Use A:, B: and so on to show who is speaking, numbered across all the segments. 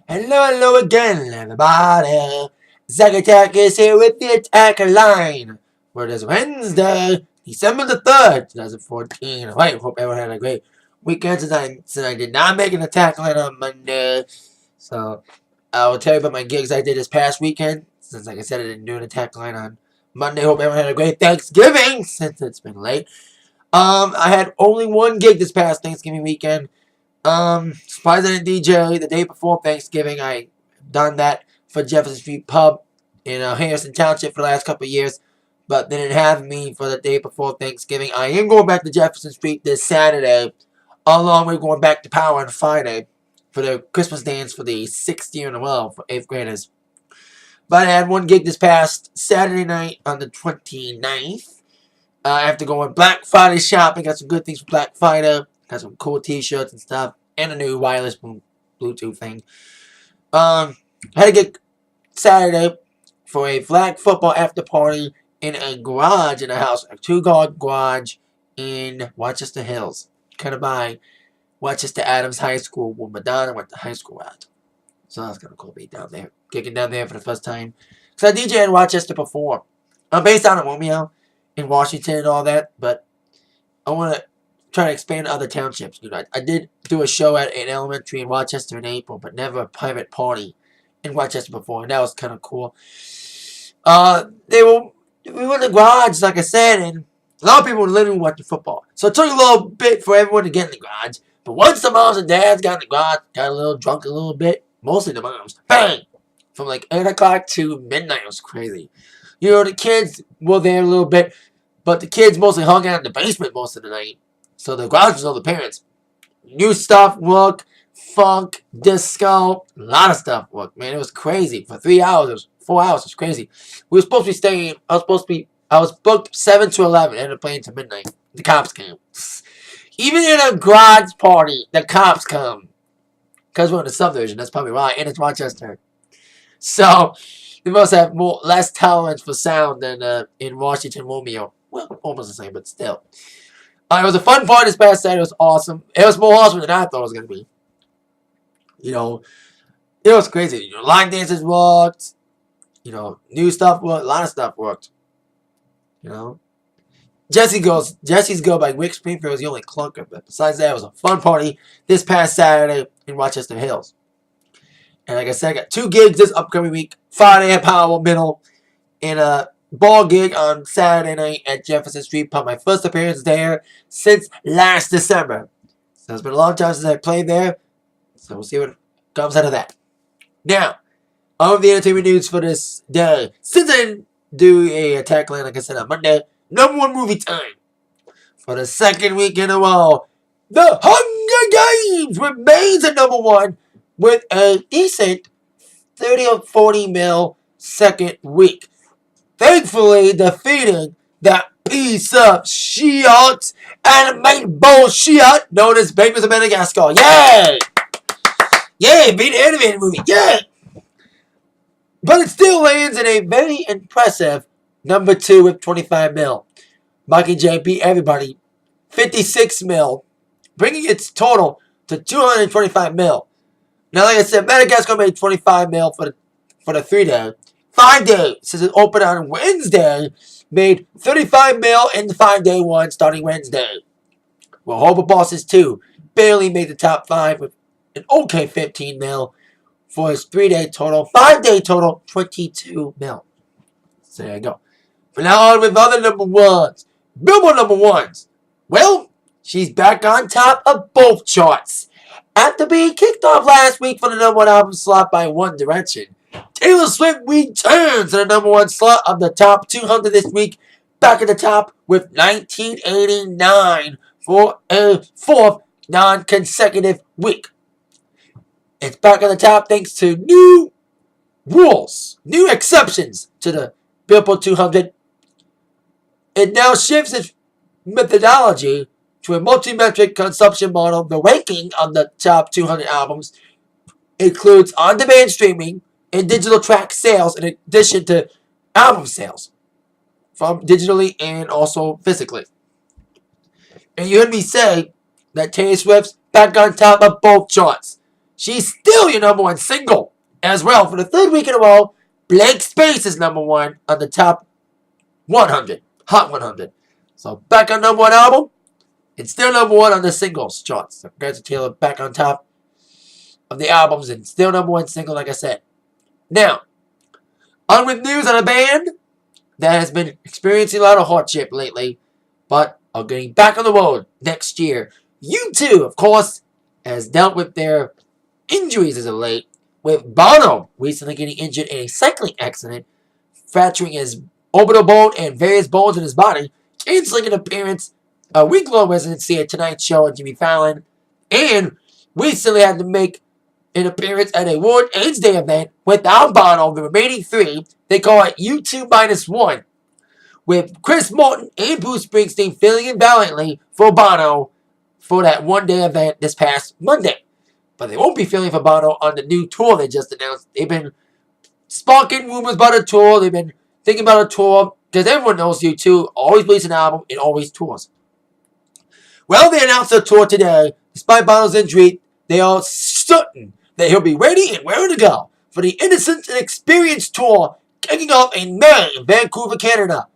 A: Hello again, everybody. Zack Attack is here with the Atakline. For this Wednesday, December the 3rd, 2014. Wait, hope everyone had a great weekend since I did not make an Atakline on Monday. So, I will tell you about my gigs I did this past weekend. Since, like I said, I didn't do an Atakline on Monday. Hope everyone had a great Thanksgiving since it's been late. I had only one gig this past Thanksgiving weekend. Surprised I didn't DJ the day before Thanksgiving. I done that for Jefferson Street Pub in Harrison Township for the last couple of years, but they didn't have me for the day before Thanksgiving. I am going back to Jefferson Street this Saturday, along with going back to Power on Friday for the Christmas dance for the 6th year in a row for 8th graders. But I had one gig this past Saturday night on the 29th. After going Black Friday shopping, got some good things for Black Friday. Got some cool t-shirts and stuff. And a new wireless Bluetooth thing. Had to get Saturday for a flag football after party in a garage in a house. A 2-car garage in Rochester Hills. Kind of by Rochester Adams High School, where Madonna went to high school at. So that's kind of cool to be down there. Kicking down there for the first time. Because I DJ in Rochester before. I'm based out of Romeo in Washington and all that. But I want to try to expand to other townships. You know, I did do a show at an elementary in Rochester in April, but never a private party in Rochester before, and that was kind of cool. We were in the garage, like I said, and a lot of people were literally watching football. So it took a little bit for everyone to get in the garage. But once the moms and dads got in the garage, got a little drunk a little bit, mostly the moms, bang! From like 8 o'clock to midnight, it was crazy. You know, the kids were there a little bit, but the kids mostly hung out in the basement most of the night. So the garage was all the parents. New stuff worked, funk, disco, a lot of stuff worked. Man, it was crazy. For 3 hours, it was 4 hours, it was crazy. We were supposed to be staying, I was booked 7 to 11, ended up playing to midnight. The cops came. Even in a garage party, the cops come. Because we're in a subdivision, that's probably why, and it's Rochester. So, they must have less tolerance for sound than in Washington, Romeo. Well, almost the same, but still. It was a fun party this past Saturday. It was awesome. It was more awesome than I thought it was going to be. You know, it was crazy. You know, line dances worked. You know, new stuff worked. A lot of stuff worked. You know. Jesse's Girl by Rick Springfield was the only clunker. But besides that, it was a fun party this past Saturday in Rochester Hills. And like I said, I got 2 gigs this upcoming week. Friday at Power Middle. And a ball gig on Saturday night at Jefferson Street Pub. My first appearance there since last December. So it's been a long time since I played there. So we'll see what comes out of that. Now, all of the entertainment news for this day. Since I didn't do a Atakline, like I said, on Monday, #1 movie time. For the 2nd week in a row, The Hunger Games remains at #1 with a decent 30 or 40 mil second week. Thankfully defeating that piece of shit animated bullshit known as Babies of Madagascar. Yay! Yay! Beat the animated movie. Yay! But it still lands in a very impressive #2 with 25 mil. Mikey J beat everybody 56 mil, bringing its total to 225 mil. Now, like I said, Madagascar made 25 mil for the 3-day. 5-day, since it opened on Wednesday, made 35 mil in the 5-day one starting Wednesday. Well, Hobo Bosses 2 barely made the top 5 with an okay 15 mil for his 3-day total. 5-day total, 22 mil. So there you go. For now on with other #1s. Billboard #1s. Well, she's back on top of both charts. After being kicked off last week for the #1 album slot by One Direction, Taylor Swift returns to the #1 slot of the top 200 this week, back at the top with 1989 for a 4th non-consecutive week. It's back at the top thanks to new rules, new exceptions to the Billboard 200. It now shifts its methodology to a multi-metric consumption model. The ranking of the top 200 albums includes on-demand streaming and digital track sales in addition to album sales from digitally and also physically. And you heard me say that Taylor Swift's back on top of both charts. She's still your number one single as well. For the third week in a row, Blank Space is number one on the top 100, Hot 100. So back on number one album, and still number one on the singles charts. So congrats to Taylor, back on top of the albums and still number one single, like I said. Now, on with news on a band that has been experiencing a lot of hardship lately, but are getting back on the road next year. U2, of course, has dealt with their injuries as of late, with Bono recently getting injured in a cycling accident, fracturing his orbital bone and various bones in his body, canceling an appearance, a week-long residency at Tonight's Show on Jimmy Fallon, and recently had to make an appearance at a World AIDS Day event without Bono. The remaining three, they call it U2-1, with Chris Martin and Bruce Springsteen filling in valiantly for Bono for that one-day event this past Monday. But they won't be filling for Bono on the new tour they just announced. They've been sparking rumors about a tour. They've been thinking about a tour, because everyone knows U2 always releases an album and always tours. Well, they announced a tour today. Despite Bono's injury, they are certain that he'll be ready and raring to go for the Innocence and Experience tour, kicking off in May in Vancouver, Canada.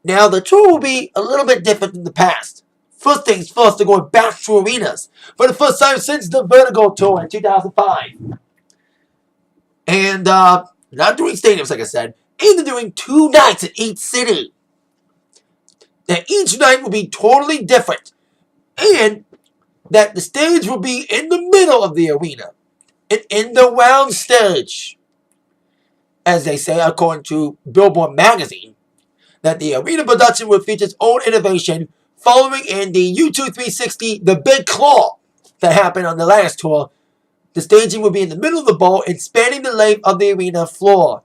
A: Now, the tour will be a little bit different than the past. First things first, they're going back to arenas for the first time since the Vertigo tour in 2005. And not doing stadiums, like I said, and they're doing 2 nights in each city. Now, each night will be totally different, and that the stage will be in the middle of the arena, and in the round stage, as they say, according to Billboard magazine, that the arena production will feature its own innovation, following in the U2 360, the Big Claw, that happened on the last tour. The staging will be in the middle of the bowl and spanning the length of the arena floor.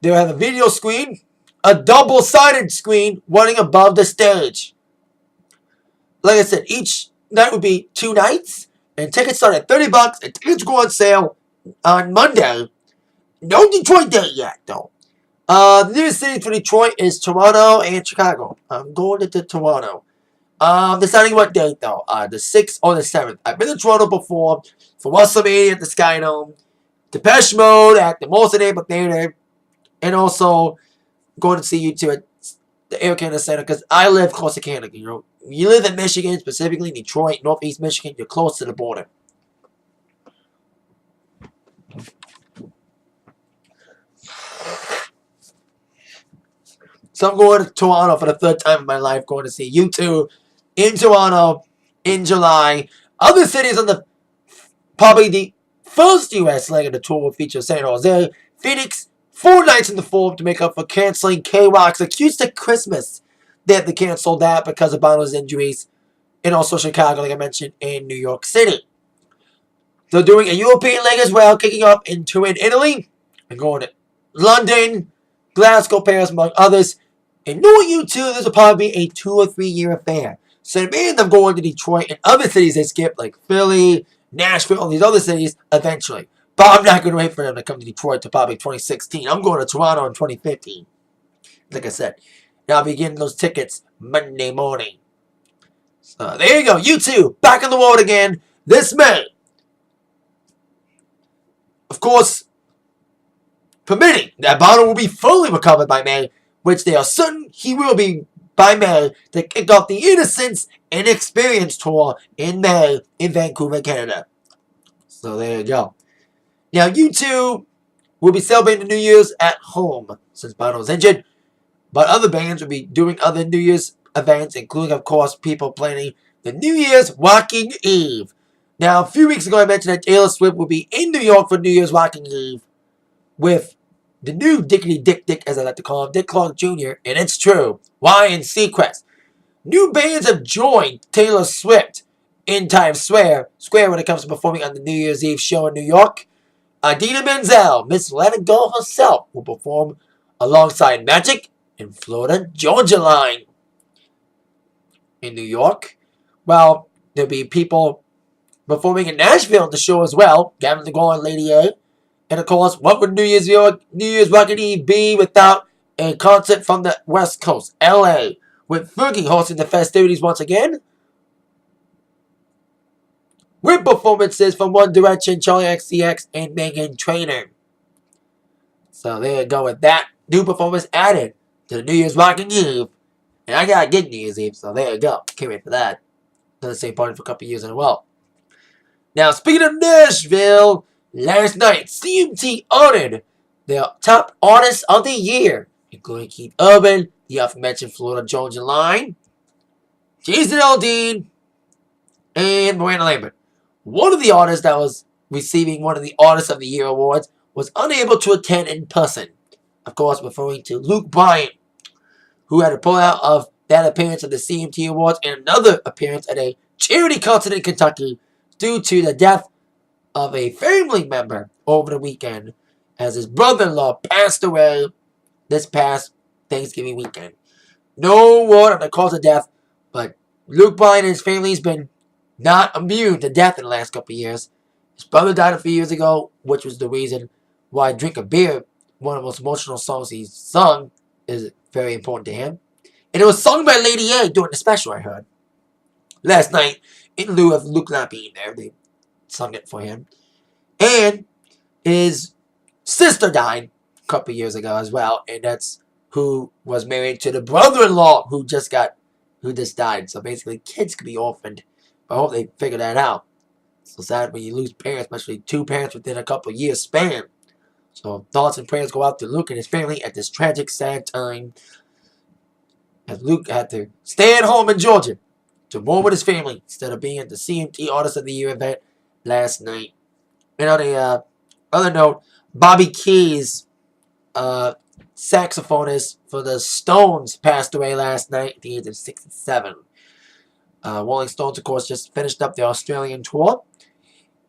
A: They'll have a video screen, a double-sided screen running above the stage. Like I said, each night will be 2 nights, and tickets start at $30, and tickets go on sale on Monday. No Detroit date yet, though. The nearest city for Detroit is Toronto and Chicago. I'm going to Toronto. Deciding what date, though. The 6th or the 7th. I've been to Toronto before for WrestleMania at the Sky Dome, Depeche Mode at the Molson Able Theater, and also going to see U2 at the Air Canada Center, because I live close to Canada. You know, you live in Michigan, specifically Detroit, Northeast Michigan, you're close to the border. So I'm going to Toronto for the 3rd time in my life, going to see U2 in Toronto in July. Other cities on the probably the first U.S. leg of the tour will feature San Jose, Phoenix, 4 nights in the fall to make up for canceling K-Rock's Acoustic Christmas. They had to cancel that because of Bono's injuries. And also Chicago, like I mentioned, and New York City. They're doing a European leg as well, kicking off in Turin, Italy, and going to London, Glasgow, Paris, among others. And knowing U2, this will probably be a 2 or 3 year affair. So it means them going to Detroit and other cities they skipped, like Philly, Nashville, and these other cities eventually. But I'm not going to wait for them to come to Detroit to probably 2016. I'm going to Toronto in 2015. Like I said, and I'll be getting those tickets Monday morning. So there you go. U2 back on the road again this May. Of course, permitting that Bono will be fully recovered by May, which they are certain he will be by May, to kick off the Innocence and Experience tour in May in Vancouver, Canada. So there you go. Now, U2 will be celebrating the New Year's at home since Bono was injured, but other bands will be doing other New Year's events, including, of course, people planning the New Year's Rockin' Eve. Now, a few weeks ago, I mentioned that Taylor Swift will be in New York for New Year's Rockin' Eve with the new Dickety Dick, as I like to call him, Dick Clark Jr., and it's true, Ryan Seacrest. New bands have joined Taylor Swift in Times Square when it comes to performing on the New Year's Eve show in New York. Idina Menzel, Miss Let It Go herself, will perform alongside Magic and Florida Georgia Line in New York. Well, there'll be people performing in Nashville at the show as well. Gavin DeGraw and Lady A. And of course, what would New Year's Rockin' Eve be without a concert from the West Coast, LA, with Fergie hosting the festivities once again? with performances from One Direction, Charlie XCX, and Megan Trainor. So there you go with that. New performance added to the New Year's Rockin' Eve. And I got a good New Year's Eve, so there you go. Can't wait for that. Done the same party for a couple years in a row. Now, speaking of Nashville, last night, CMT honored their top artists of the year, including Keith Urban, the aforementioned Florida Georgia Line, Jason Aldean, and Miranda Lambert. One of the artists that was receiving one of the Artists of the Year awards was unable to attend in person. Of course, referring to Luke Bryan, who had to pull out of that appearance at the CMT Awards and another appearance at a charity concert in Kentucky due to the death of a family member over the weekend, as his brother-in-law passed away this past Thanksgiving weekend. No word on the cause of death, but Luke Bryan and his family has been not immune to death in the last couple of years. His brother died a few years ago, which was the reason why Drink a Beer, one of the most emotional songs he's sung, is very important to him. And it was sung by Lady A during the special, I heard. Last night, in lieu of Luke not being there, they sung it for him. And his sister died a couple years ago as well, and that's who was married to the brother-in-law who just died. So basically, kids could be orphaned. But I hope they figure that out. It's so sad when you lose parents, especially two parents within a couple of years span. So thoughts and prayers go out to Luke and his family at this tragic, sad time, as Luke had to stay at home in Georgia to mourn with his family instead of being at the CMT Artist of the Year event last night. And on a other note, Bobby Keys, saxophonist for the Stones, passed away last night at the age of 67. Rolling Stones, of course, just finished up their Australian tour,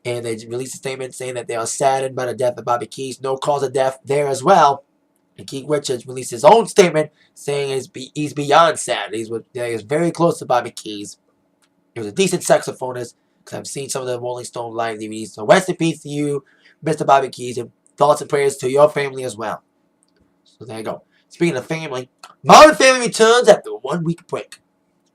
A: and they released a statement saying that they are saddened by the death of Bobby Keys. No cause of death there as well. And Keith Richards released his own statement saying he's beyond sad. He was very close to Bobby Keys. He was a decent saxophonist, because I've seen some of the Rolling Stone live DVDs. So rest in peace to you, Mr. Bobby Keys, and thoughts and prayers to your family as well. So there you go. Speaking of family, Modern Family returns after a 1 week break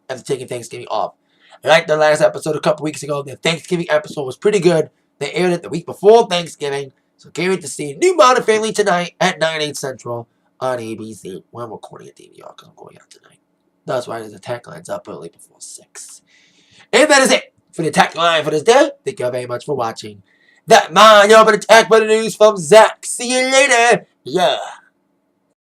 A: after taking Thanksgiving off. Like the last episode a couple weeks ago, the Thanksgiving episode was pretty good. They aired it the week before Thanksgiving. So can't wait to see new Modern Family tonight at 9, 8 Central on ABC. Well, I'm recording a DVR because I'm going out tonight. That's why there's Atakline's up early before 6. And that is it for the Atakline for this day. Thank you all very much for watching. That mind, y'all been attacked by the news from Zach. See you later. Yeah.